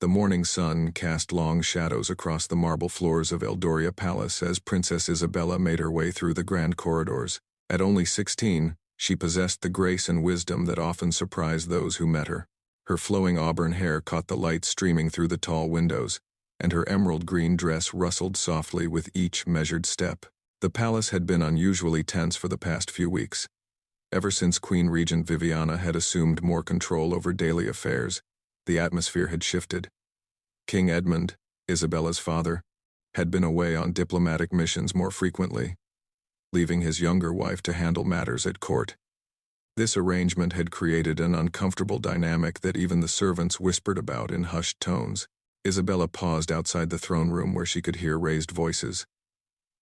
The morning sun cast long shadows across the marble floors of Eldoria Palace as Princess Isabella made her way through the grand corridors. At only 16, she possessed the grace and wisdom that often surprised those who met her. Her flowing auburn hair caught the light streaming through the tall windows, and her emerald green dress rustled softly with each measured step. The palace had been unusually tense for the past few weeks. Ever since Queen Regent Viviana had assumed more control over daily affairs, the atmosphere had shifted. King Edmund, Isabella's father, had been away on diplomatic missions more frequently, leaving his younger wife to handle matters at court. This arrangement had created an uncomfortable dynamic that even the servants whispered about in hushed tones. Isabella paused outside the throne room where she could hear raised voices.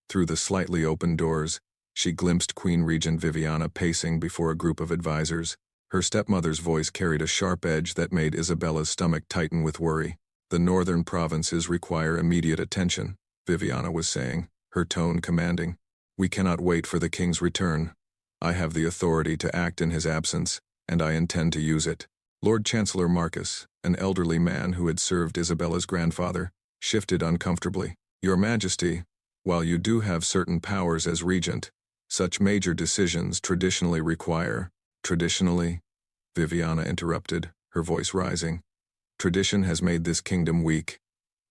Through the slightly open doors, she glimpsed Queen Regent Viviana pacing before a group of advisors. Her stepmother's voice carried a sharp edge that made Isabella's stomach tighten with worry. "The northern provinces require immediate attention," Viviana was saying, her tone commanding. "We cannot wait for the king's return. I have the authority to act in his absence, and I intend to use it." Lord Chancellor Marcus, an elderly man who had served Isabella's grandfather, shifted uncomfortably. "Your Majesty, while you do have certain powers as regent, such major decisions traditionally require—" "Traditionally?" Viviana interrupted, her voice rising. "Tradition has made this kingdom weak.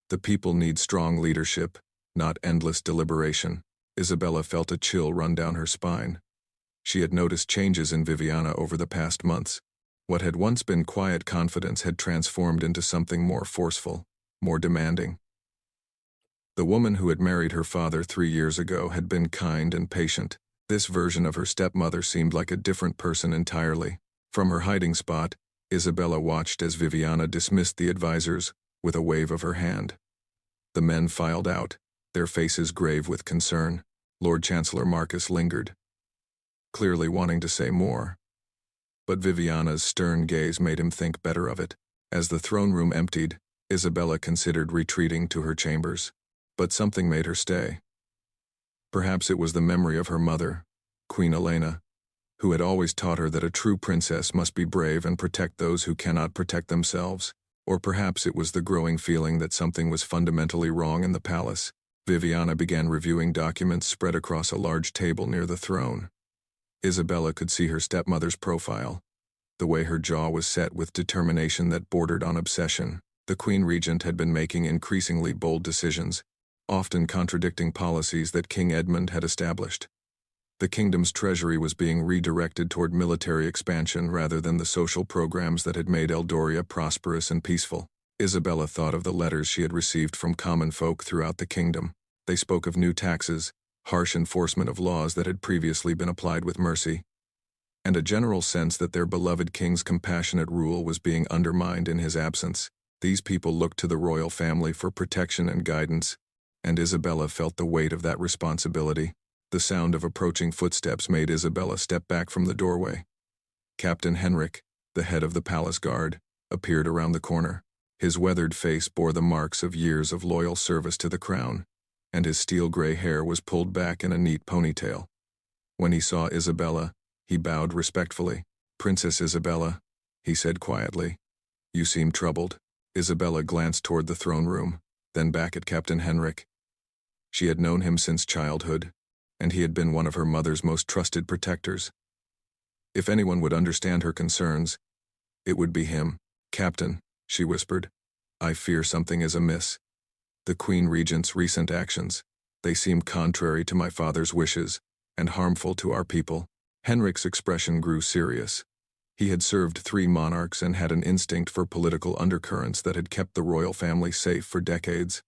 The people need strong leadership, not endless deliberation." Isabella felt a chill run down her spine. She had noticed changes in Viviana over the past months. What had once been quiet confidence had transformed into something more forceful, more demanding. The woman who had married her father 3 years ago had been kind and patient. This version of her stepmother seemed like a different person entirely. From her hiding spot, Isabella watched as Viviana dismissed the advisors with a wave of her hand. The men filed out, their faces grave with concern. Lord Chancellor Marcus lingered, clearly wanting to say more. But Viviana's stern gaze made him think better of it. As the throne room emptied, Isabella considered retreating to her chambers. But something made her stay. Perhaps it was the memory of her mother, Queen Elena, who had always taught her that a true princess must be brave and protect those who cannot protect themselves. Or perhaps it was the growing feeling that something was fundamentally wrong in the palace. Viviana began reviewing documents spread across a large table near the throne. Isabella could see her stepmother's profile, the way her jaw was set with determination that bordered on obsession. The Queen Regent had been making increasingly bold decisions, often contradicting policies that King Edmund had established. The kingdom's treasury was being redirected toward military expansion rather than the social programs that had made Eldoria prosperous and peaceful. Isabella thought of the letters she had received from common folk throughout the kingdom. They spoke of new taxes, harsh enforcement of laws that had previously been applied with mercy, and a general sense that their beloved king's compassionate rule was being undermined in his absence. These people looked to the royal family for protection and guidance, and Isabella felt the weight of that responsibility. The sound of approaching footsteps made Isabella step back from the doorway. Captain Henrik, the head of the palace guard, appeared around the corner. His weathered face bore the marks of years of loyal service to the crown, and his steel-gray hair was pulled back in a neat ponytail. When he saw Isabella, he bowed respectfully. "Princess Isabella," he said quietly, "you seem troubled." Isabella glanced toward the throne room, then back at Captain Henrik. She had known him since childhood, and he had been one of her mother's most trusted protectors. If anyone would understand her concerns, it would be him. "Captain," she whispered, "I fear something is amiss. The Queen Regent's recent actions, they seem contrary to my father's wishes and harmful to our people." Henrik's expression grew serious. He had served 3 monarchs and had an instinct for political undercurrents that had kept the royal family safe for decades.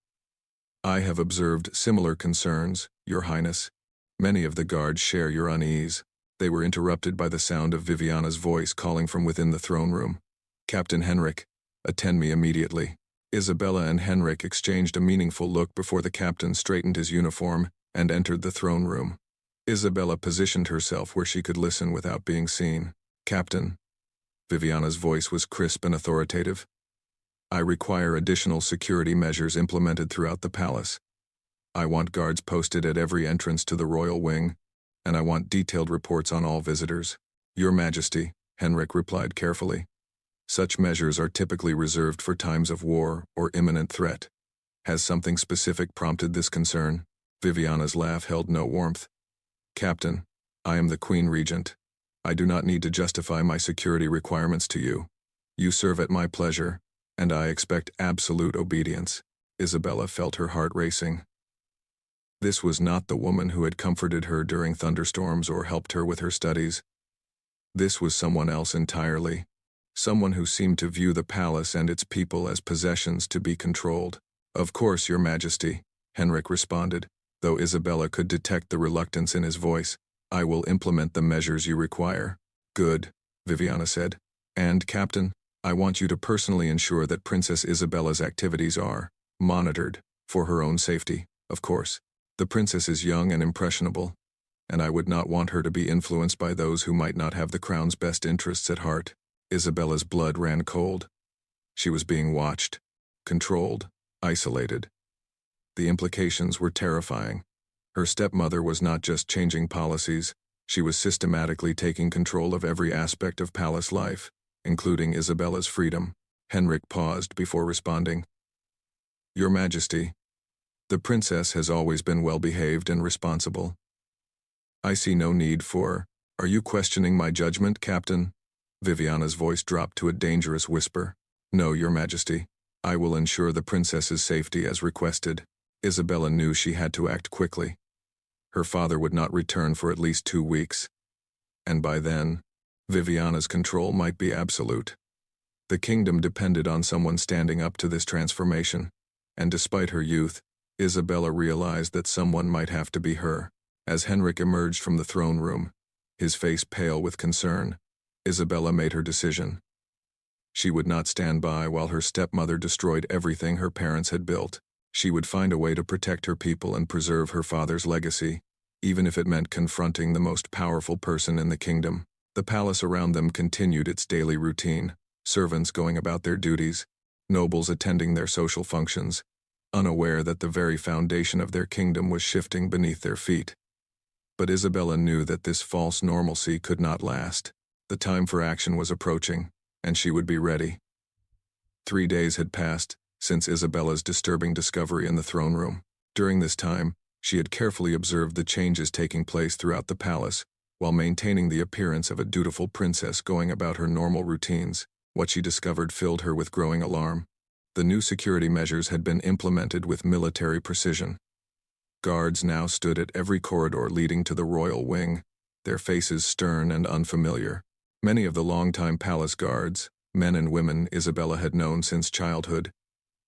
"I have observed similar concerns, Your Highness. Many of the guards share your unease." They were interrupted by the sound of Viviana's voice calling from within the throne room. "Captain Henrik, attend me immediately." Isabella and Henrik exchanged a meaningful look before the captain straightened his uniform and entered the throne room. Isabella positioned herself where she could listen without being seen. "Captain," Viviana's voice was crisp and authoritative, "I require additional security measures implemented throughout the palace. I want guards posted at every entrance to the royal wing, and I want detailed reports on all visitors." "Your Majesty," Henrik replied carefully. Such measures are typically reserved for times of war or imminent threat. Has something specific prompted this concern? Viviana's laugh held no warmth. Captain, I am the Queen Regent. I do not need to justify my security requirements to you. You serve at my pleasure, and I expect absolute obedience. Isabella felt her heart racing. This was not the woman who had comforted her during thunderstorms or helped her with her studies. This was someone else entirely. Someone who seemed to view the palace and its people as possessions to be controlled. Of course, Your Majesty, Henrik responded, though Isabella could detect the reluctance in his voice. I will implement the measures you require. Good, Viviana said. And, Captain, I want you to personally ensure that Princess Isabella's activities are monitored, for her own safety, of course. The princess is young and impressionable, and I would not want her to be influenced by those who might not have the crown's best interests at heart. Isabella's blood ran cold. She was being watched, controlled, isolated. The implications were terrifying. Her stepmother was not just changing policies, she was systematically taking control of every aspect of palace life, including Isabella's freedom. Henrik paused before responding. Your Majesty, the princess has always been well-behaved and responsible. I see no need for... Are you questioning my judgment, Captain? Viviana's voice dropped to a dangerous whisper. No, Your Majesty. I will ensure the princess's safety as requested. Isabella knew she had to act quickly. Her father would not return for at least 2 weeks. And by then, Viviana's control might be absolute. The kingdom depended on someone standing up to this transformation, and despite her youth, Isabella realized that someone might have to be her. As Henrik emerged from the throne room, his face pale with concern, Isabella made her decision. She would not stand by while her stepmother destroyed everything her parents had built. She would find a way to protect her people and preserve her father's legacy, even if it meant confronting the most powerful person in the kingdom. The palace around them continued its daily routine, servants going about their duties, nobles attending their social functions, unaware that the very foundation of their kingdom was shifting beneath their feet. But Isabella knew that this false normalcy could not last. The time for action was approaching, and she would be ready. 3 days had passed since Isabella's disturbing discovery in the throne room. During this time, she had carefully observed the changes taking place throughout the palace, while maintaining the appearance of a dutiful princess going about her normal routines. What she discovered filled her with growing alarm. The new security measures had been implemented with military precision. Guards now stood at every corridor leading to the royal wing, their faces stern and unfamiliar. Many of the longtime palace guards, men and women Isabella had known since childhood,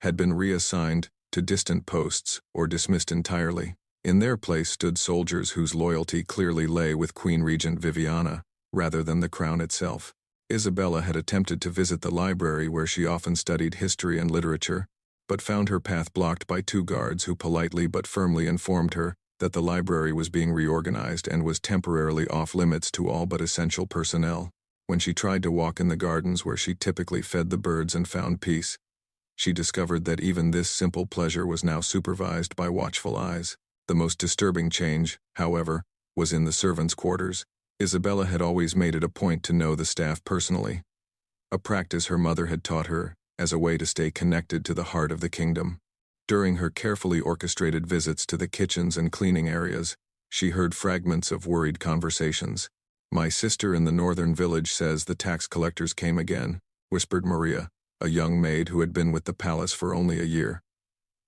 had been reassigned to distant posts or dismissed entirely. In their place stood soldiers whose loyalty clearly lay with Queen Regent Viviana, rather than the crown itself. Isabella had attempted to visit the library where she often studied history and literature, but found her path blocked by 2 guards who politely but firmly informed her that the library was being reorganized and was temporarily off-limits to all but essential personnel. When she tried to walk in the gardens where she typically fed the birds and found peace, she discovered that even this simple pleasure was now supervised by watchful eyes. The most disturbing change, however, was in the servants' quarters. Isabella had always made it a point to know the staff personally, a practice her mother had taught her as a way to stay connected to the heart of the kingdom. During her carefully orchestrated visits to the kitchens and cleaning areas, she heard fragments of worried conversations. My sister in the northern village says the tax collectors came again, whispered Maria, a young maid who had been with the palace for only a year.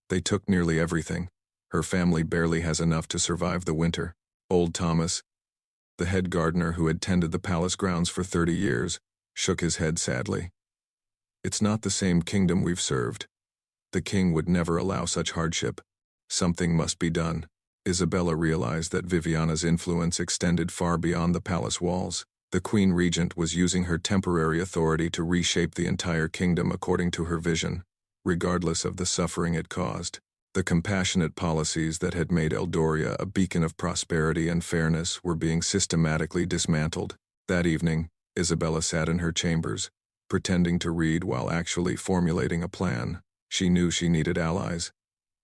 They took nearly everything. Her family barely has enough to survive the winter. Old Thomas, the head gardener who had tended the palace grounds for 30 years, shook his head sadly. It's not the same kingdom we've served. The king would never allow such hardship. Something must be done. Isabella realized that Viviana's influence extended far beyond the palace walls. The Queen Regent was using her temporary authority to reshape the entire kingdom according to her vision, regardless of the suffering it caused. The compassionate policies that had made Eldoria a beacon of prosperity and fairness were being systematically dismantled. That evening, Isabella sat in her chambers, pretending to read while actually formulating a plan. She knew she needed allies,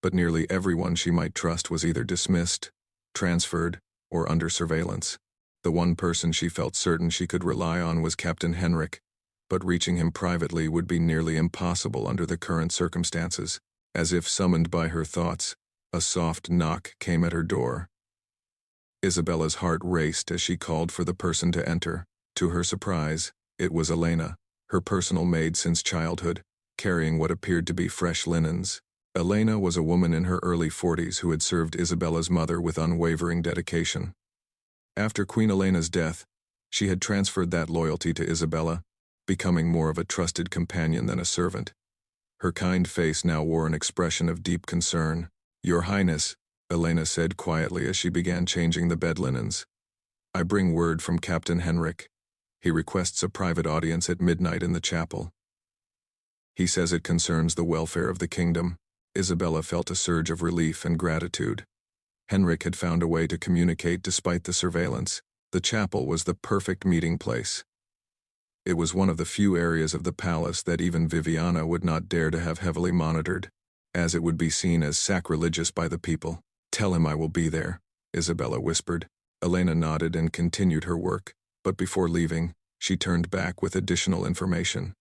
but nearly everyone she might trust was either dismissed, transferred, or under surveillance. The one person she felt certain she could rely on was Captain Henrik, but reaching him privately would be nearly impossible under the current circumstances. As if summoned by her thoughts, a soft knock came at her door. Isabella's heart raced as she called for the person to enter. To her surprise, it was Elena, her personal maid since childhood, carrying what appeared to be fresh linens. Elena was a woman in her early 40s who had served Isabella's mother with unwavering dedication. After Queen Elena's death, she had transferred that loyalty to Isabella, becoming more of a trusted companion than a servant. Her kind face now wore an expression of deep concern. "Your Highness," Elena said quietly as she began changing the bed linens. "I bring word from Captain Henrik. He requests a private audience at midnight in the chapel. He says it concerns the welfare of the kingdom." Isabella felt a surge of relief and gratitude. Henrik had found a way to communicate despite the surveillance. The chapel was the perfect meeting place. It was one of the few areas of the palace that even Viviana would not dare to have heavily monitored, as it would be seen as sacrilegious by the people. "Tell him I will be there," Isabella whispered. Elena nodded and continued her work, but before leaving, she turned back with additional information.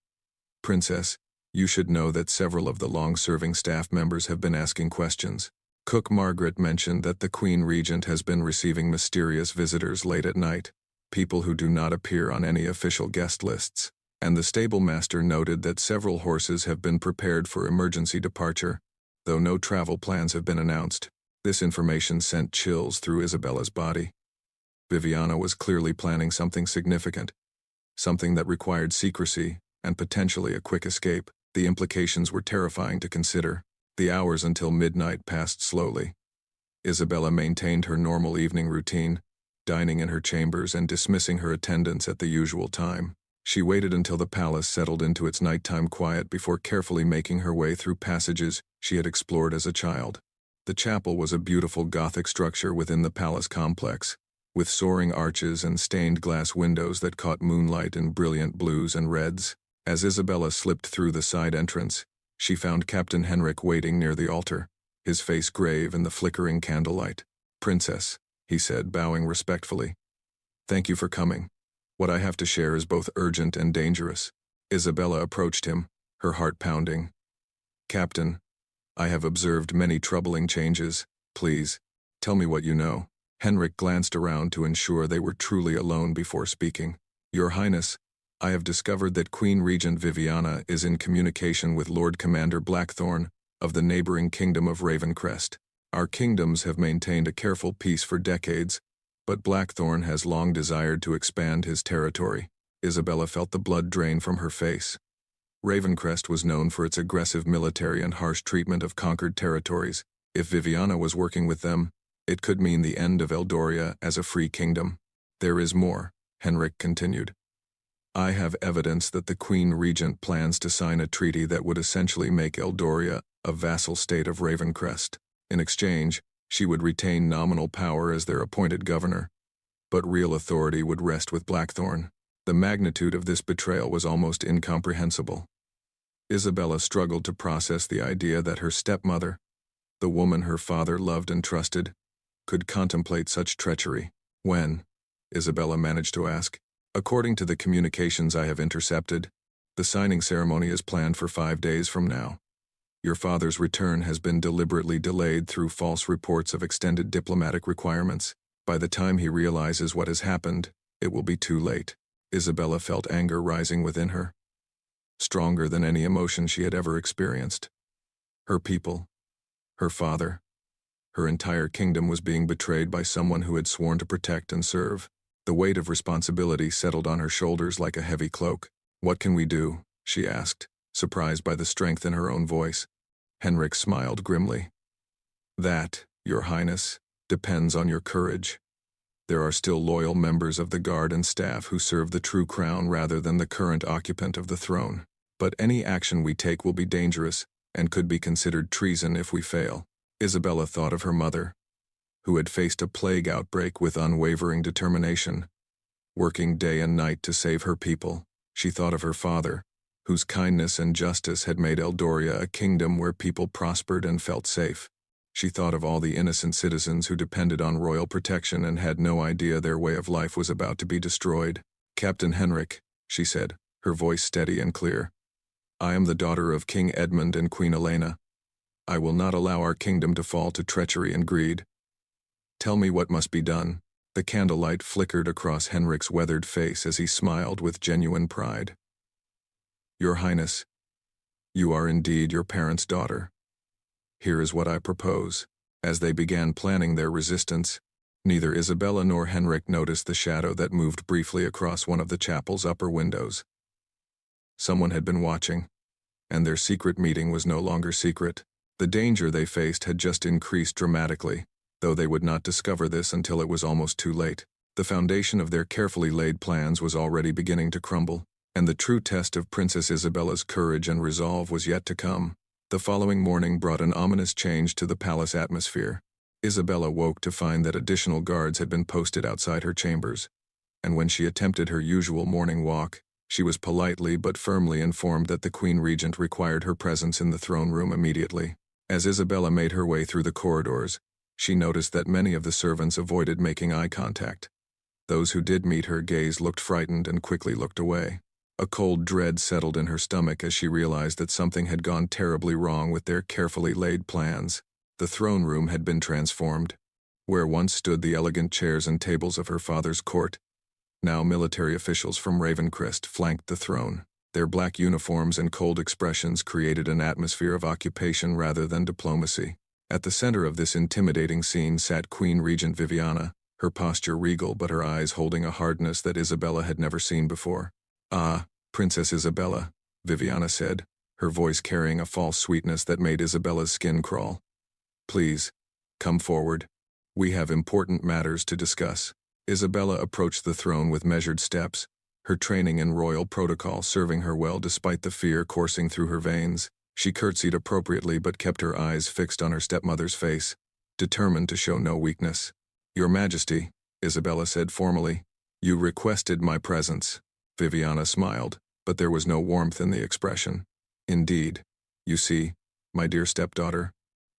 "Princess, you should know that several of the long-serving staff members have been asking questions. Cook Margaret mentioned that the Queen Regent has been receiving mysterious visitors late at night, people who do not appear on any official guest lists, and the stable master noted that several horses have been prepared for emergency departure, though no travel plans have been announced." This information sent chills through Isabella's body. Viviana was clearly planning something significant, something that required secrecy and potentially a quick escape. The implications were terrifying to consider. The hours until midnight passed slowly. Isabella maintained her normal evening routine, dining in her chambers and dismissing her attendants at the usual time. She waited until the palace settled into its nighttime quiet before carefully making her way through passages she had explored as a child. The chapel was a beautiful Gothic structure within the palace complex, with soaring arches and stained glass windows that caught moonlight in brilliant blues and reds. As Isabella slipped through the side entrance, she found Captain Henrik waiting near the altar, his face grave in the flickering candlelight. "Princess," he said, bowing respectfully. "Thank you for coming. What I have to share is both urgent and dangerous." Isabella approached him, her heart pounding. "Captain, I have observed many troubling changes. Please, tell me what you know." Henrik glanced around to ensure they were truly alone before speaking. "Your Highness, I have discovered that Queen Regent Viviana is in communication with Lord Commander Blackthorn of the neighboring kingdom of Ravencrest. Our kingdoms have maintained a careful peace for decades, but Blackthorn has long desired to expand his territory." Isabella felt the blood drain from her face. Ravencrest was known for its aggressive military and harsh treatment of conquered territories. If Viviana was working with them, it could mean the end of Eldoria as a free kingdom. "There is more," Henrik continued. "I have evidence that the Queen Regent plans to sign a treaty that would essentially make Eldoria a vassal state of Ravencrest. In exchange, she would retain nominal power as their appointed governor, but real authority would rest with Blackthorn." The magnitude of this betrayal was almost incomprehensible. Isabella struggled to process the idea that her stepmother, the woman her father loved and trusted, could contemplate such treachery. "When?" Isabella managed to ask. "According to the communications I have intercepted, the signing ceremony is planned for 5 days from now. Your father's return has been deliberately delayed through false reports of extended diplomatic requirements. By the time he realizes what has happened, it will be too late." Isabella felt anger rising within her, stronger than any emotion she had ever experienced. Her people, her father, her entire kingdom was being betrayed by someone who had sworn to protect and serve. The weight of responsibility settled on her shoulders like a heavy cloak. "What can we do?" she asked, surprised by the strength in her own voice. Henrik smiled grimly. "That, Your Highness, depends on your courage. There are still loyal members of the guard and staff who serve the true crown rather than the current occupant of the throne. But any action we take will be dangerous and could be considered treason if we fail." Isabella thought of her mother, who had faced a plague outbreak with unwavering determination, working day and night to save her people. She thought of her father, whose kindness and justice had made Eldoria a kingdom where people prospered and felt safe. She thought of all the innocent citizens who depended on royal protection and had no idea their way of life was about to be destroyed. "Captain Henrik," she said, her voice steady and clear. "I am the daughter of King Edmund and Queen Elena. I will not allow our kingdom to fall to treachery and greed. Tell me what must be done." The candlelight flickered across Henrik's weathered face as he smiled with genuine pride. "Your Highness, you are indeed your parents' daughter. Here is what I propose." As they began planning their resistance, neither Isabella nor Henrik noticed the shadow that moved briefly across one of the chapel's upper windows. Someone had been watching, and their secret meeting was no longer secret. The danger they faced had just increased dramatically, though they would not discover this until it was almost too late. The foundation of their carefully laid plans was already beginning to crumble, and the true test of Princess Isabella's courage and resolve was yet to come. The following morning brought an ominous change to the palace atmosphere. Isabella woke to find that additional guards had been posted outside her chambers, and when she attempted her usual morning walk, she was politely but firmly informed that the Queen Regent required her presence in the throne room immediately. As Isabella made her way through the corridors, she noticed that many of the servants avoided making eye contact. Those who did meet her gaze looked frightened and quickly looked away. A cold dread settled in her stomach as she realized that something had gone terribly wrong with their carefully laid plans. The throne room had been transformed. Where once stood the elegant chairs and tables of her father's court, now military officials from Ravencrest flanked the throne. Their black uniforms and cold expressions created an atmosphere of occupation rather than diplomacy. At the center of this intimidating scene sat Queen Regent Viviana, her posture regal but her eyes holding a hardness that Isabella had never seen before. "Ah, Princess Isabella," Viviana said, her voice carrying a false sweetness that made Isabella's skin crawl. "Please, come forward. We have important matters to discuss." Isabella approached the throne with measured steps, her training in royal protocol serving her well despite the fear coursing through her veins. She curtsied appropriately but kept her eyes fixed on her stepmother's face, determined to show no weakness. "Your Majesty," Isabella said formally, "you requested my presence." Viviana smiled, but there was no warmth in the expression. "Indeed. You see, my dear stepdaughter,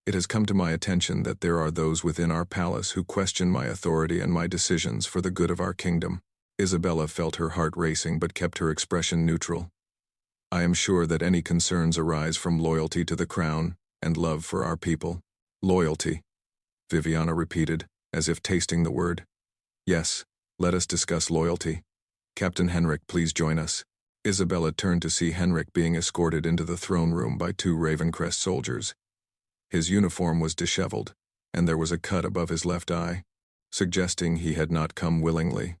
it has come to my attention that there are those within our palace who question my authority and my decisions for the good of our kingdom." Isabella felt her heart racing but kept her expression neutral. "I am sure that any concerns arise from loyalty to the crown and love for our people." "Loyalty," Viviana repeated, as if tasting the word. "Yes, let us discuss loyalty. Captain Henrik, please join us." Isabella turned to see Henrik being escorted into the throne room by 2 Ravencrest soldiers. His uniform was disheveled, and there was a cut above his left eye, suggesting he had not come willingly.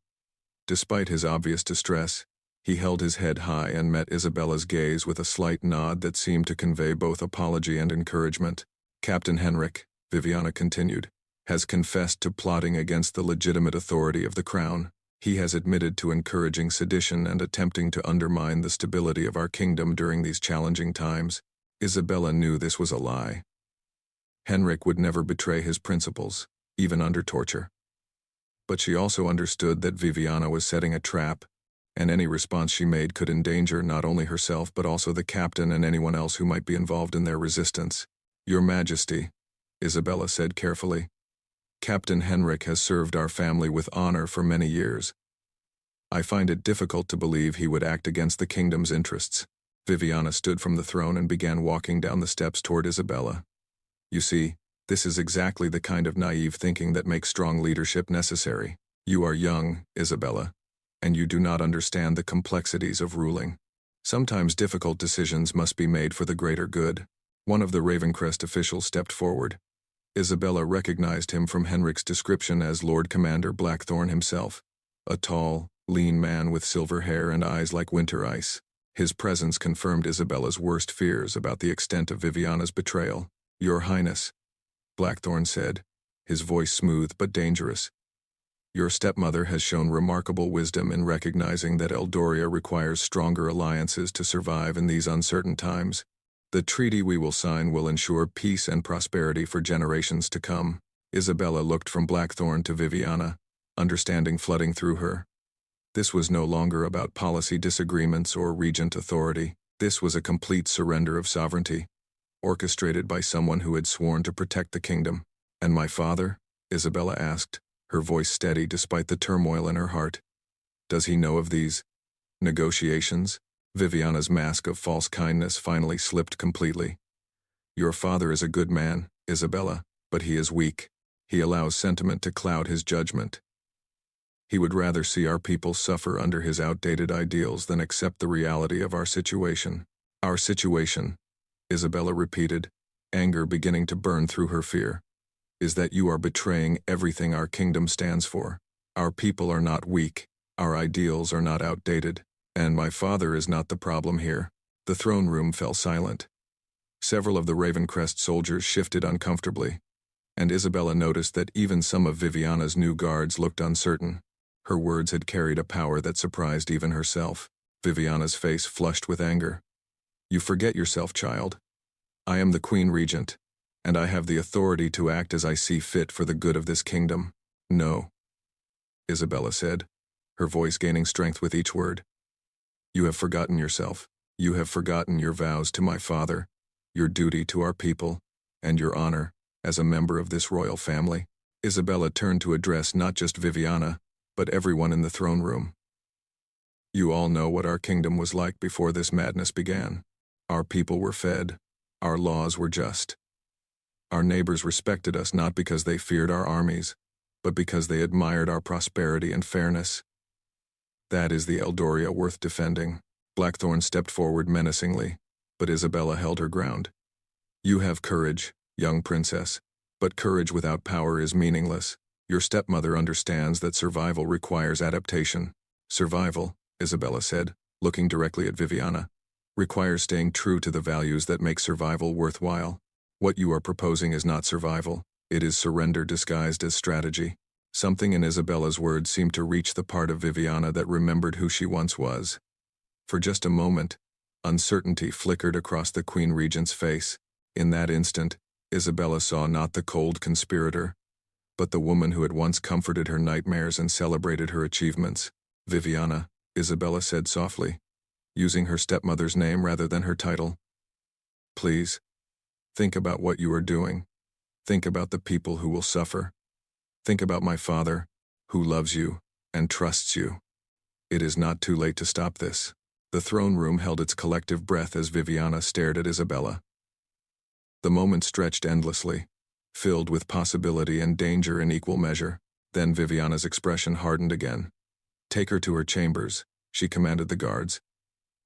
Despite his obvious distress, he held his head high and met Isabella's gaze with a slight nod that seemed to convey both apology and encouragement. "Captain Henrik," Viviana continued, "has confessed to plotting against the legitimate authority of the crown. He has admitted to encouraging sedition and attempting to undermine the stability of our kingdom during these challenging times." Isabella knew this was a lie. Henrik would never betray his principles, even under torture. But she also understood that Viviana was setting a trap, and any response she made could endanger not only herself but also the captain and anyone else who might be involved in their resistance. "Your Majesty," Isabella said carefully, "Captain Henrik has served our family with honor for many years. I find it difficult to believe he would act against the kingdom's interests." Viviana stood from the throne and began walking down the steps toward Isabella. "You see, this is exactly the kind of naive thinking that makes strong leadership necessary. You are young, Isabella, and you do not understand the complexities of ruling. Sometimes difficult decisions must be made for the greater good." One of the Ravencrest officials stepped forward. Isabella recognized him from Henrik's description as Lord Commander Blackthorn himself, a tall, lean man with silver hair and eyes like winter ice. His presence confirmed Isabella's worst fears about the extent of Viviana's betrayal. "Your Highness," Blackthorn said, his voice smooth but dangerous, "your stepmother has shown remarkable wisdom in recognizing that Eldoria requires stronger alliances to survive in these uncertain times. The treaty we will sign will ensure peace and prosperity for generations to come." Isabella looked from Blackthorn to Viviana, understanding flooding through her. This was no longer about policy disagreements or regent authority. This was a complete surrender of sovereignty, orchestrated by someone who had sworn to protect the kingdom. "And my father?" Isabella asked, her voice steady despite the turmoil in her heart. "Does he know of these negotiations?" Viviana's mask of false kindness finally slipped completely. Your father is a good man, Isabella, but he is weak. He allows sentiment to cloud his judgment. He would rather see our people suffer under his outdated ideals than accept the reality of our situation. Our situation, Isabella repeated, anger beginning to burn through her fear, is that you are betraying everything our kingdom stands for. Our people are not weak, our ideals are not outdated, and my father is not the problem here. The throne room fell silent. Several of the Ravencrest soldiers shifted uncomfortably, and Isabella noticed that even some of Viviana's new guards looked uncertain. Her words had carried a power that surprised even herself. Viviana's face flushed with anger. You forget yourself, child. I am the Queen Regent, and I have the authority to act as I see fit for the good of this kingdom. No, Isabella said, her voice gaining strength with each word. You have forgotten yourself. You have forgotten your vows to my father, your duty to our people, and your honor as a member of this royal family. Isabella turned to address not just Viviana, but everyone in the throne room. You all know what our kingdom was like before this madness began. Our people were fed. Our laws were just. Our neighbors respected us not because they feared our armies, but because they admired our prosperity and fairness. That is the Eldoria worth defending. Blackthorn stepped forward menacingly, but Isabella held her ground. You have courage, young princess, but courage without power is meaningless. Your stepmother understands that survival requires adaptation. Survival, Isabella said, looking directly at Viviana, requires staying true to the values that make survival worthwhile. What you are proposing is not survival. It is surrender disguised as strategy. Something in Isabella's words seemed to reach the part of Viviana that remembered who she once was. For just a moment, uncertainty flickered across the Queen Regent's face. In that instant, Isabella saw not the cold conspirator, but the woman who had once comforted her nightmares and celebrated her achievements. Viviana, Isabella said softly, using her stepmother's name rather than her title. Please, think about what you are doing. Think about the people who will suffer. Think about my father, who loves you and trusts you. It is not too late to stop this. The throne room held its collective breath as Viviana stared at Isabella. The moment stretched endlessly, filled with possibility and danger in equal measure. Then Viviana's expression hardened again. Take her to her chambers, she commanded the guards.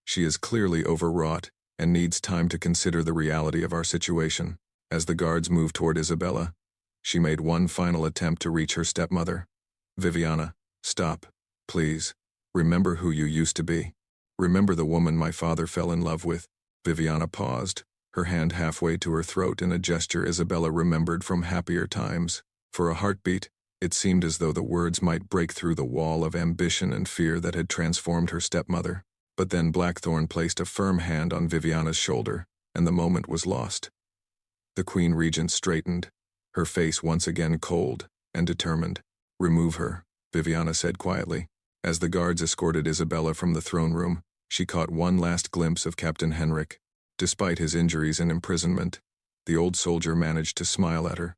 She is clearly overwrought and needs time to consider the reality of our situation. As the guards moved toward Isabella, she made one final attempt to reach her stepmother. Viviana, stop, please. Remember who you used to be. Remember the woman my father fell in love with. Viviana paused, her hand halfway to her throat in a gesture Isabella remembered from happier times. For a heartbeat, it seemed as though the words might break through the wall of ambition and fear that had transformed her stepmother. But then Blackthorn placed a firm hand on Viviana's shoulder, and the moment was lost. The Queen Regent straightened, her face once again cold and determined. Remove her, Viviana said quietly. As the guards escorted Isabella from the throne room, she caught one last glimpse of Captain Henrik. Despite his injuries and imprisonment, the old soldier managed to smile at her,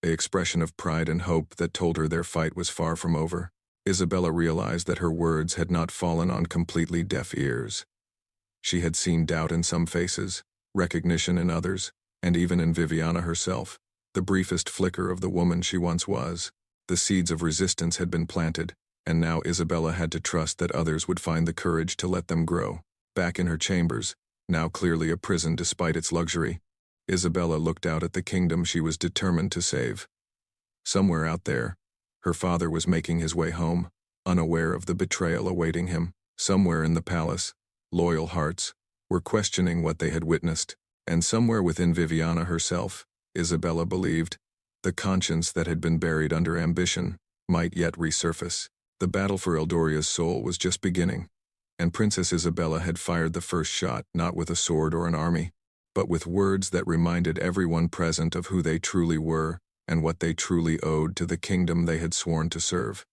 an expression of pride and hope that told her their fight was far from over. Isabella realized that her words had not fallen on completely deaf ears. She had seen doubt in some faces, recognition in others, and even in Viviana herself, the briefest flicker of the woman she once was. The seeds of resistance had been planted, and now Isabella had to trust that others would find the courage to let them grow. Back in her chambers, now clearly a prison despite its luxury, Isabella looked out at the kingdom she was determined to save. Somewhere out there, her father was making his way home, unaware of the betrayal awaiting him. Somewhere in the palace, loyal hearts were questioning what they had witnessed, and somewhere within Viviana herself, Isabella believed, the conscience that had been buried under ambition might yet resurface. The battle for Eldoria's soul was just beginning, and Princess Isabella had fired the first shot not with a sword or an army, but with words that reminded everyone present of who they truly were and what they truly owed to the kingdom they had sworn to serve.